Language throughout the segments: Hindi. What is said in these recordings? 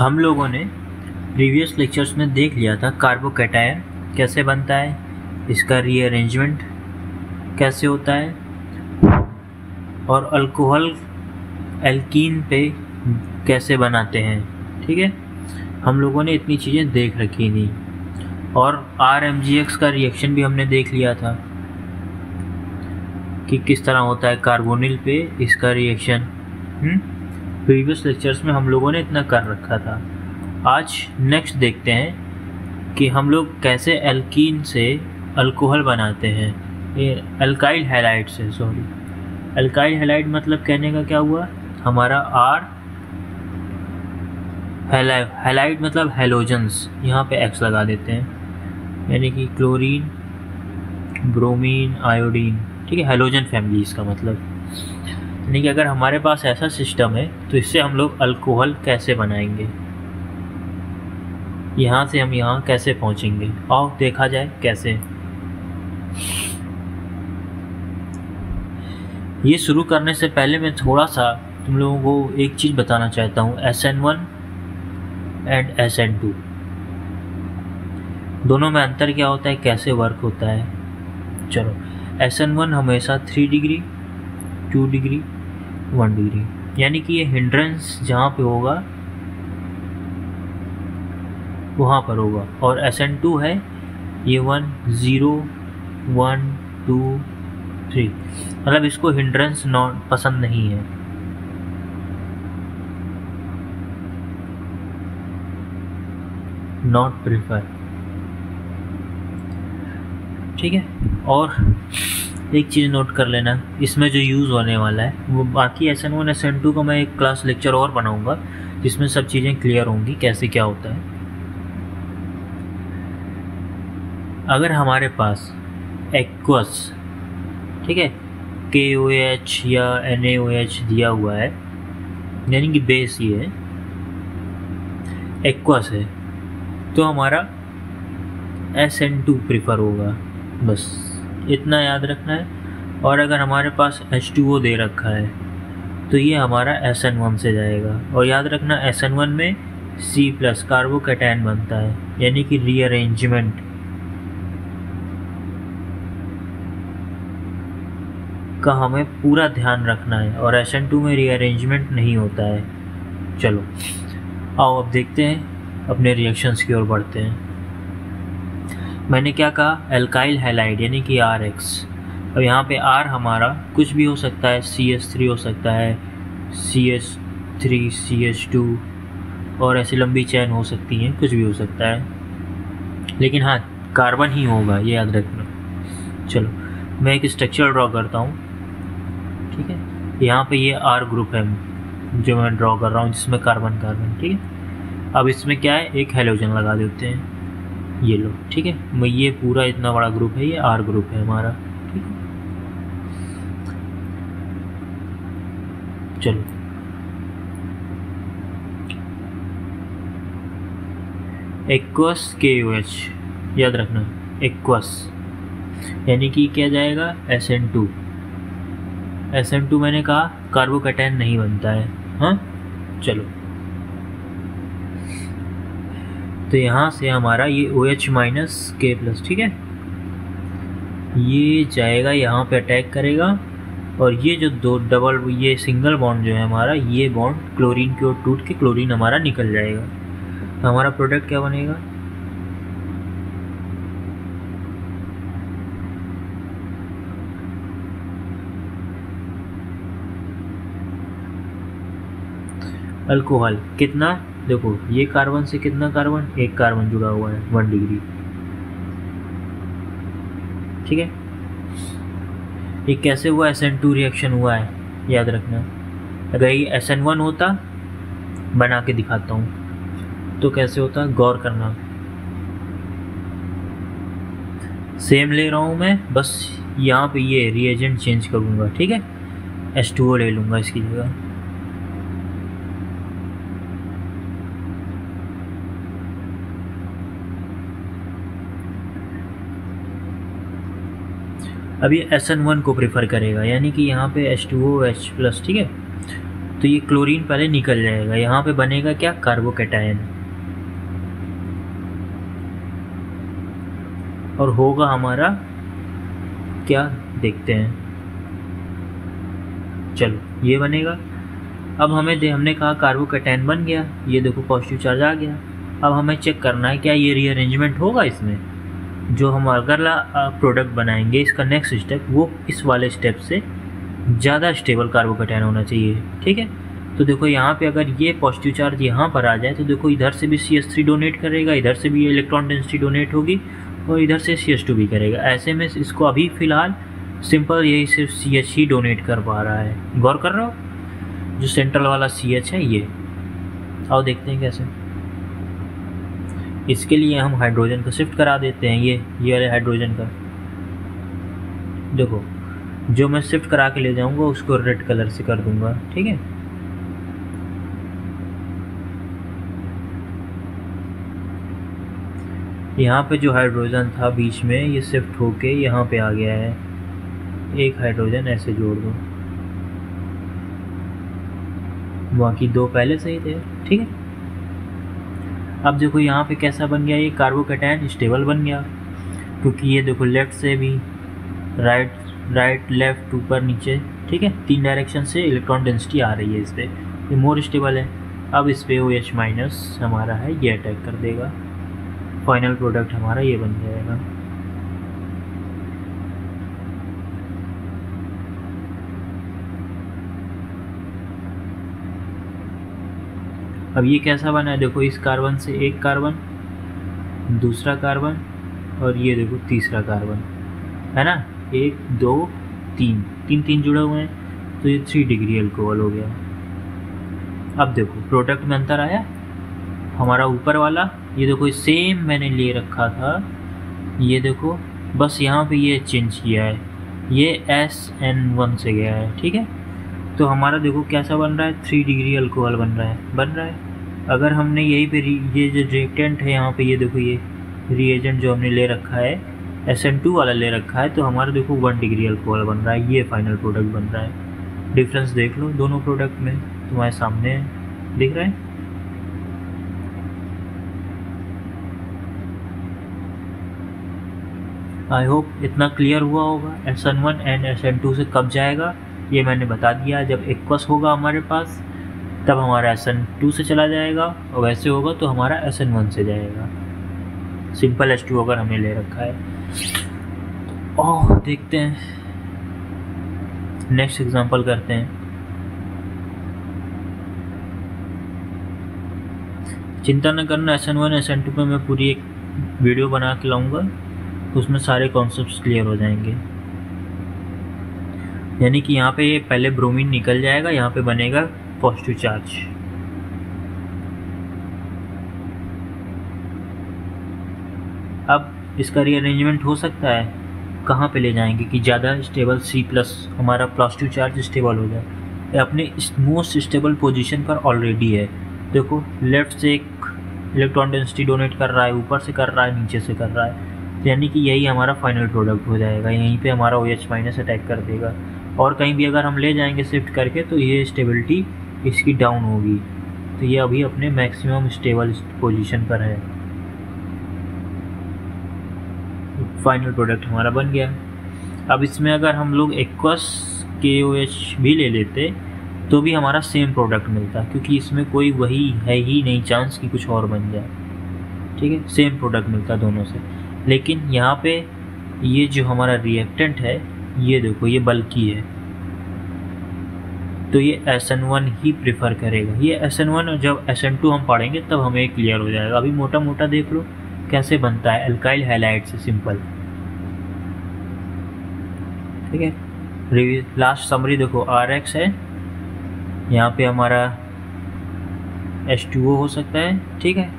हम लोगों ने प्रीवियस लेक्चर्स में देख लिया था कार्बोकैटायन कैसे बनता है, इसका रीअरेंजमेंट कैसे होता है और अल्कोहल एल्कीन पे कैसे बनाते हैं। ठीक है, हम लोगों ने इतनी चीज़ें देख रखी थी और RMGX का रिएक्शन भी हमने देख लिया था कि किस तरह होता है कार्बोनिल पे इसका रिएक्शन। प्रीवियस लेक्चर्स में हम लोगों ने इतना कर रखा था। आज नेक्स्ट देखते हैं कि हम लोग कैसे एल्कीन से अल्कोहल बनाते हैं, ये अल्काइल हैलाइड से। सॉरी, अल्काइल हैलाइड मतलब कहने का क्या हुआ, हमारा R हैलाइड मतलब हैलोजेंस, यहाँ पे X लगा देते हैं, यानी कि क्लोरीन, ब्रोमीन, आयोडीन। ठीक है, हैलोजन फैमिली इसका मतलब। यानी कि अगर हमारे पास ऐसा सिस्टम है तो इससे हम लोग अल्कोहल कैसे बनाएंगे, यहाँ से हम यहाँ कैसे पहुँचेंगे, आओ देखा जाए कैसे। ये शुरू करने से पहले मैं थोड़ा सा तुम लोगों को एक चीज़ बताना चाहता हूँ। SN1 एंड SN2 दोनों में अंतर क्या होता है, कैसे वर्क होता है। चलो, SN1 हमेशा 3 डिग्री 2 डिग्री 1 डिग्री, यानी कि ये हिंड्रेंस जहाँ पे होगा वहाँ पर होगा, और SN2 है ये 1 0 1 2 3, मतलब इसको हिंड्रेंस नॉट पसंद नहीं है। Not prefer. ठीक है, और एक चीज़ नोट कर लेना, इसमें जो यूज़ होने वाला है वो बाकी SN1 SN2 का मैं एक क्लास लेक्चर और बनाऊंगा जिसमें सब चीज़ें क्लियर होंगी कैसे क्या होता है। अगर हमारे पास एक्वस, ठीक है, KOH या NaOH दिया हुआ है, यानी कि बेस ये है, एक्वस है, तो हमारा SN2 प्रिफर होगा, बस इतना याद रखना है। और अगर हमारे पास H2O दे रखा है तो ये हमारा SN1 से जाएगा, और याद रखना SN1 में C+ कार्बोकैटायन बनता है, यानी कि रीअरेंजमेंट का हमें पूरा ध्यान रखना है, और SN2 में रीअरेंजमेंट नहीं होता है। चलो आओ अब देखते हैं, अपने रिएक्शंस की ओर बढ़ते हैं। मैंने क्या कहा, अल्काइल हैलाइड यानी कि RX। अब यहाँ पे R हमारा कुछ भी हो सकता है, CH3 हो सकता है, CH3 CH2, और ऐसी लंबी चैन हो सकती हैं, कुछ भी हो सकता है, लेकिन हाँ कार्बन ही होगा, ये याद रखना। चलो मैं एक स्ट्रक्चर ड्रॉ करता हूँ। ठीक है, यहाँ पे ये R ग्रुप है जो मैं ड्रॉ कर रहा हूँ जिसमें कार्बन कार्बन। ठीक है, अब इसमें क्या है, एक हैलोजन लगा देते हैं, ये लो। ठीक है, मैं ये पूरा इतना बड़ा ग्रुप है, ये R ग्रुप है हमारा। ठीक है, चलो एक्वस KOH याद रखना, एक्वस यानी कि क्या जाएगा, SN2। SN2 मैंने कहा कार्बोकैटायन नहीं बनता है। हाँ चलो, तो यहाँ से हमारा ये OH - K+, ठीक है, ये जाएगा यहाँ पे अटैक करेगा, और ये जो दो डबल, ये सिंगल बॉन्ड जो है हमारा, ये बॉन्ड क्लोरीन की ओर टूट के क्लोरीन हमारा निकल जाएगा। तो हमारा प्रोडक्ट क्या बनेगा, अल्कोहल। कितना, देखो ये कार्बन से कितना कार्बन, एक कार्बन जुड़ा हुआ है 1 डिग्री। ठीक है, ये कैसे हुआ, SN2 रिएक्शन हुआ है, याद रखना। अगर ये SN1 होता, बना के दिखाता हूँ तो कैसे होता, गौर करना। सेम ले रहा हूँ मैं, बस यहाँ पे ये रिएजेंट चेंज करूँगा। ठीक है, H2O ले लूँगा इसकी जगह। अब ये SN1 को प्रेफर करेगा, यानी कि यहाँ पे H2OH+। ठीक है, तो ये क्लोरीन पहले निकल जाएगा, यहाँ पे बनेगा क्या, कार्बोकैटायन, और होगा हमारा क्या, देखते हैं। चलो ये बनेगा। अब हमने कहा कार्बोकैटायन बन गया, ये देखो पॉजिटिव चार्ज आ गया। अब हमें चेक करना है क्या ये रीअरेंजमेंट होगा इसमें। जो हम अगला प्रोडक्ट बनाएंगे, इसका नेक्स्ट स्टेप वो इस वाले स्टेप से ज़्यादा स्टेबल कार्बोकैटायन होना चाहिए, ठीक है। तो देखो यहाँ पे अगर ये पॉजिटिव चार्ज यहाँ पर आ जाए तो देखो इधर से भी CH3 डोनेट करेगा, इधर से भी इलेक्ट्रॉन डेंसिटी डोनेट होगी और इधर से CH2 भी करेगा। ऐसे में इसको अभी फ़िलहाल सिंपल यही सिर्फ CH ही डोनेट कर पा रहा है। गौर कर रहे हो, जो सेंट्रल वाला CH है ये। आओ देखते हैं कैसे। इसके लिए हम हाइड्रोजन को शिफ्ट करा देते हैं, ये वाले हाइड्रोजन का। देखो जो मैं शिफ्ट करा के ले जाऊंगा उसको रेड कलर से कर दूंगा, ठीक है। यहाँ पे जो हाइड्रोजन था बीच में, ये शिफ्ट होके यहाँ पे आ गया है। एक हाइड्रोजन ऐसे जोड़ दो, बाकी दो पहले से ही थे, ठीक है। अब देखो यहाँ पे कैसा बन गया, ये कार्बोकैटायन स्टेबल बन गया, क्योंकि ये देखो लेफ़्ट से भी राइट लेफ़्ट ऊपर नीचे, ठीक है, 3 डायरेक्शन से इलेक्ट्रॉन डेंसिटी आ रही है इस पर, ये मोर स्टेबल है। अब इस पर OH माइनस हमारा है, ये अटैक कर देगा, फाइनल प्रोडक्ट हमारा ये बन जाएगा। अब ये कैसा बना है, देखो इस कार्बन से एक कार्बन, दूसरा कार्बन, और ये देखो तीसरा कार्बन, है ना, 1 2 3 जुड़े हुए हैं, तो ये 3 डिग्री अल्कोहल हो गया। अब देखो प्रोडक्ट में अंतर आया, हमारा ऊपर वाला ये देखो सेम मैंने ले रखा था, ये देखो बस यहाँ पे ये चेंज किया है, ये SN1 से गया है, ठीक है। तो हमारा देखो कैसा बन रहा है, 3 डिग्री अल्कोहल बन रहा है। अगर हमने यहीं पे ये जो रिएक्टेंट है यहाँ पे, ये देखो ये रिएजेंट जो हमने ले रखा है SN2 वाला ले रखा है, तो हमारा देखो 1 डिग्री अल्कोहल बन रहा है, ये फाइनल प्रोडक्ट बन रहा है। डिफरेंस देख लो दोनों प्रोडक्ट में, तुम्हारे सामने है, दिख रहा है। आई होप इतना क्लियर हुआ होगा। SN1 एंड SN2 से कब जाएगा ये मैंने बता दिया। जब एक्वस होगा हमारे पास तब हमारा SN2 से चला जाएगा, और वैसे होगा तो हमारा SN1 से जाएगा। सिंपल H2 अगर हमने ले रखा है। ओह देखते हैं, नेक्स्ट एग्जांपल करते हैं। चिंता न करना, SN1 SN2 पे मैं पूरी एक वीडियो बना के लाऊंगा, उसमें सारे कॉन्सेप्ट्स क्लियर हो जाएंगे। यानी कि यहाँ पे ये पहले ब्रोमीन निकल जाएगा, यहाँ पे बनेगा पॉजिटिव चार्ज। अब इसका रीअरेंजमेंट हो सकता है, कहाँ पे ले जाएंगे कि ज़्यादा स्टेबल C+ हमारा पॉजिटिव चार्ज स्टेबल हो जाए। ये अपने मोस्ट स्टेबल पोजीशन पर ऑलरेडी है। देखो लेफ्ट से एक इलेक्ट्रॉन डेंसिटी डोनेट कर रहा है, ऊपर से कर रहा है, नीचे से कर रहा है, यानी कि यही हमारा फाइनल प्रोडक्ट हो जाएगा। यहीं पे हमारा OH माइनस अटैक कर देगा, और कहीं भी अगर हम ले जाएंगे शिफ्ट करके तो ये स्टेबिलिटी इसकी डाउन होगी। तो ये अभी अपने मैक्सिमम स्टेबल पोजीशन पर है। फाइनल प्रोडक्ट हमारा बन गया। अब इसमें अगर हम लोग एक्वस KOH भी ले लेते तो भी हमारा सेम प्रोडक्ट मिलता, क्योंकि इसमें कोई वही है ही नहीं चांस कि कुछ और बन जाए, ठीक है। सेम प्रोडक्ट मिलता दोनों से। लेकिन यहाँ पे ये जो हमारा रिएक्टेंट है, ये देखो ये बल्कि है, तो ये SN1 ही प्रेफर करेगा। ये SN1, और जब SN2 हम पढ़ेंगे तब हमें क्लियर हो जाएगा। अभी मोटा मोटा देख लो कैसे बनता है अल्काइल हैलाइड से, सिंपल, ठीक है। लास्ट समरी देखो, RX है, यहाँ पे हमारा H2O हो सकता है, ठीक है,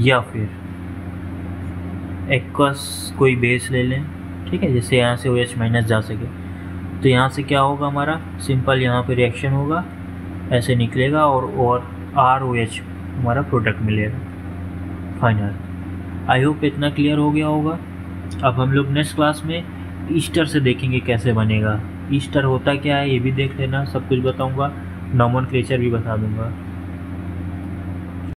या फिर एक्वस कोई बेस ले लें, ठीक है, जिससे यहाँ से OH माइनस जा सके। तो यहाँ से क्या होगा हमारा, सिंपल यहाँ पे रिएक्शन होगा, ऐसे निकलेगा, और ROH हमारा प्रोडक्ट मिलेगा फाइनल। आई होप इतना क्लियर हो गया होगा। अब हम लोग नेक्स्ट क्लास में ईस्टर से देखेंगे कैसे बनेगा। ईस्टर होता क्या है ये भी देख लेना, सब कुछ बताऊँगा। नॉमनक्लेचर भी बता दूंगा।